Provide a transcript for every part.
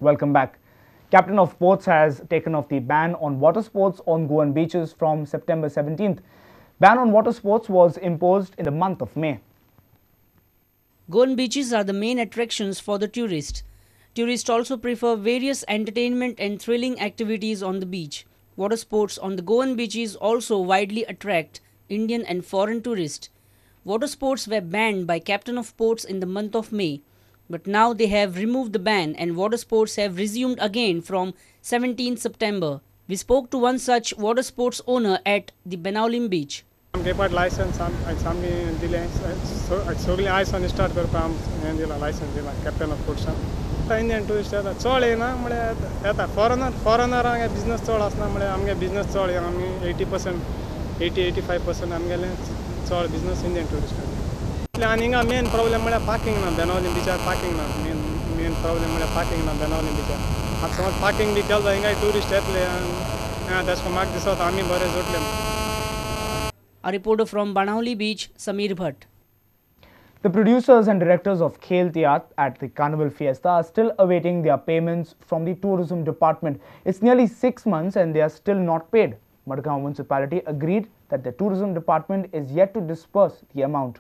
Welcome back. Captain of Ports has taken off the ban on water sports on Goan beaches from September 17th. Ban on water sports was imposed in the month of May. Goan beaches are the main attractions for the tourists. Tourists also prefer various entertainment and thrilling activities on the beach. Water sports on the Goan beaches also widely attract Indian and foreign tourists. Water sports were banned by Captain of Ports in the month of May, but now they have removed the ban and water sports have resumed again from 17 September. We spoke to one such water sports owner at the Benaulim beach. Gepard license आमी दिले सगळी आयसान start करपा हें दिला licence दिला captain of पोर्ट्सान Indian tourist येता चड येना म्हळ्यार येता फॉरेनरांक बिजनस चड आसना म्हळ्यार आमगे बिजनस चड येना आमी 80% आमगेलें चड बिजनस इंडियन टुरिस्ट आनी हिंगा मेन प्रॉब्लेम म्हळ्यार पार्किंग ना बेनावलीम बिचार पार्किंग ना मेन प्रॉब्लेम म्हळ्यार पार्किंग ना बेनावलीम बिचार आतां समज पार्किंग बी केलो हिंगा टुरिस्ट येतले तेश म्हाका दिसता आमी बरें जोडले. A reporter from Banauli Beach, Sameer Bhatt. The producers and directors of Khel Tiyat at the Carnival Fiesta are still awaiting their payments from the tourism department. It's nearly 6 months and they are still not paid. Madgaon municipality agreed that the tourism department is yet to disperse the amount.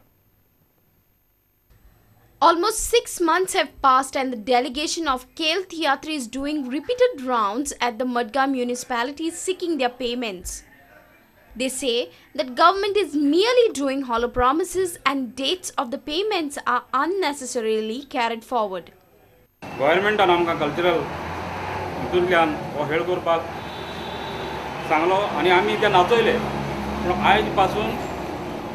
Almost 6 months have passed and the delegation of Khel Tiyatri is doing repeated rounds at the Madgaon municipality seeking their payments. They say that government is merely doing hollow promises and dates of the payments are unnecessarily carried forward. Government आमकां cultural हितूंतल्यान हो हेळ करपाक सांगलो आनी आमी ते नाचयले पूण आयज पासून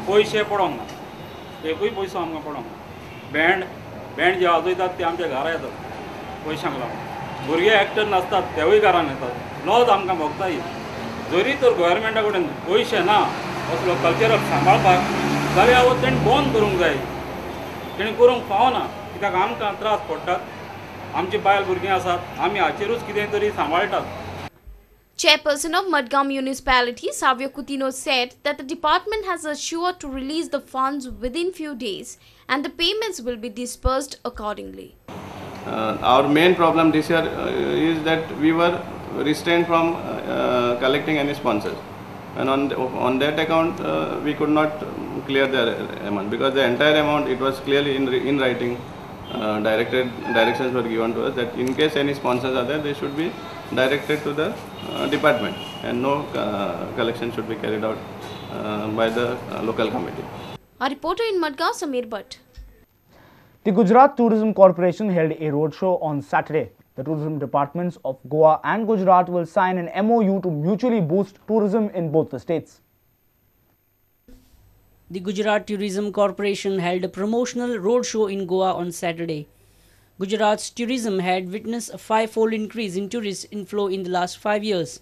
पयशे पडोंक ना एकूय पयसो आमकां पडोंक ना. बँड जे वाजयतात ते आमच्या घरा येतात पयशांक लागून भुरगे एक्टर नाचतात तेवूय घरान येतात लॉज आमकां भोगताय. जरी तर गोवोरमेंटा कडेन पयशे ना असलो कल्चरल सांबाळपाक जाल्यार हो तेणें बंद करूंक जाय. तेणें करूंक फावना कित्याक आमकां त्रास पडटात आमची बायल भुरगीं आसात आमी हाचेरूच कितें तरी सांबाळटात. Chairperson of Madgaon municipality, Savio Coutinho, said that the department has assured to release the funds within few days and the payments will be dispersed accordingly. Our main problem this year is that we were restrained from collecting any sponsors, and on that account we could not clear the amount because the entire amount, it was clearly in writing. Directions were given to us that in case any sponsors are there, they should be directed to the department and no collection should be carried out by the local committee. A reporter in Madgaon, Sameer Bhatt. The Gujarat Tourism Corporation held a roadshow on Saturday. The tourism departments of Goa and Gujarat will sign an MOU to mutually boost tourism in both the states. The Gujarat Tourism Corporation held a promotional roadshow in Goa on Saturday. Gujarat's tourism had witnessed a five-fold increase in tourist inflow in the last 5 years.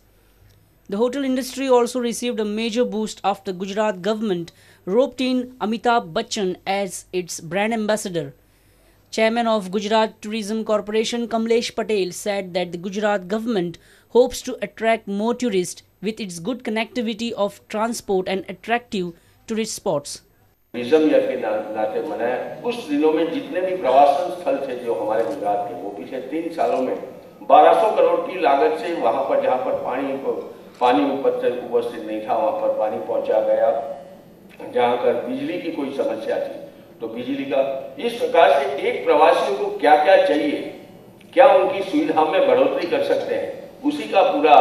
The hotel industry also received a major boost after Gujarat government roped in Amitabh Bachchan as its brand ambassador. Chairman of Gujarat Tourism Corporation Kamlesh Patel said that the Gujarat government hopes to attract more tourists with its good connectivity of transport and attractive tourist spots. Tourism year के नाते मनाया. उस दिनों में जितने भी प्रवासन स्थल थे जो हमारे गुजरात के, वो पिछले 3 सालों में 1200 करोड़ की लागत से वहाँ पर जहाँ पर पानी उपस्थित नहीं था वहाँ पर पानी पहुँचा गया. जहाँ पर बिजली की कोई समस्या थी तो बिजली का, इस प्रकार से एक प्रवासियों को क्या क्या चाहिए, क्या उनकी सुविधा में बढ़ोतरी कर सकते हैं, उसी का पूरा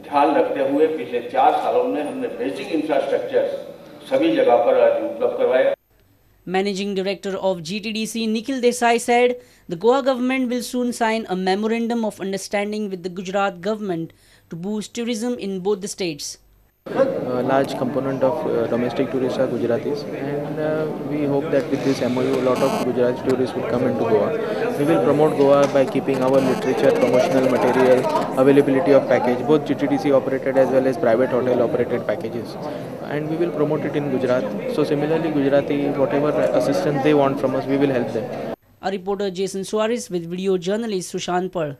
ध्यान रखते हुए पिछले 4 सालों में हमने बेसिक इंफ्रास्ट्रक्चर सभी जगह पर उपलब्ध करवाए. Managing Director of GTDC Nikhil Desai said the Goa government will soon sign a memorandum of understanding with the Gujarat government to boost tourism in both the states. A large component of domestic tourists are Gujaratis, and we hope that with this MOU a lot of Gujarati tourists will come into Goa. We will promote Goa by keeping our literature, promotional material, availability of package, both GTDC operated as well as private hotel operated packages, and we will promote it in Gujarat. So similarly, Gujarati, whatever assistance they want from us, we will help them. A reporter Jason Suarez with video journalist Sushant Pal.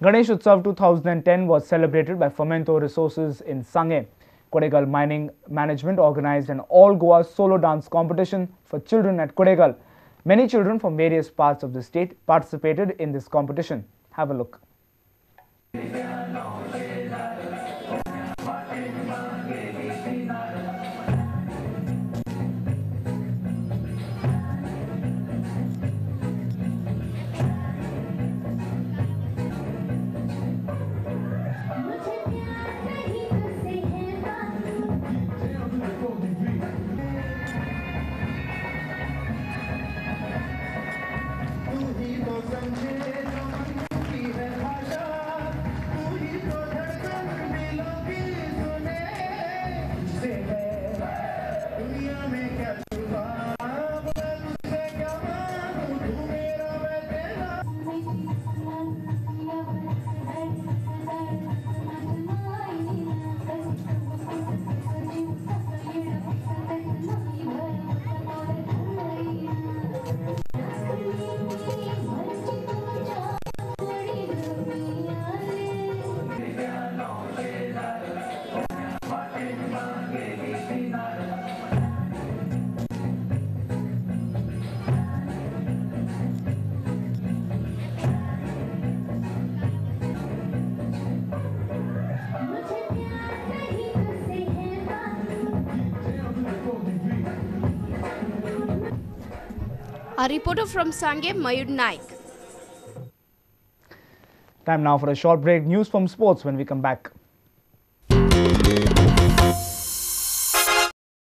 Ganesh Utsav 2010 was celebrated by Fomento Resources in Sange. Kodegal Mining Management organized an all-Goa solo dance competition for children at Kodegal. Many children from various parts of the state participated in this competition. Have a look. A reporter from Sange, Mayur Naik. Time now for a short break. News from sports when we come back.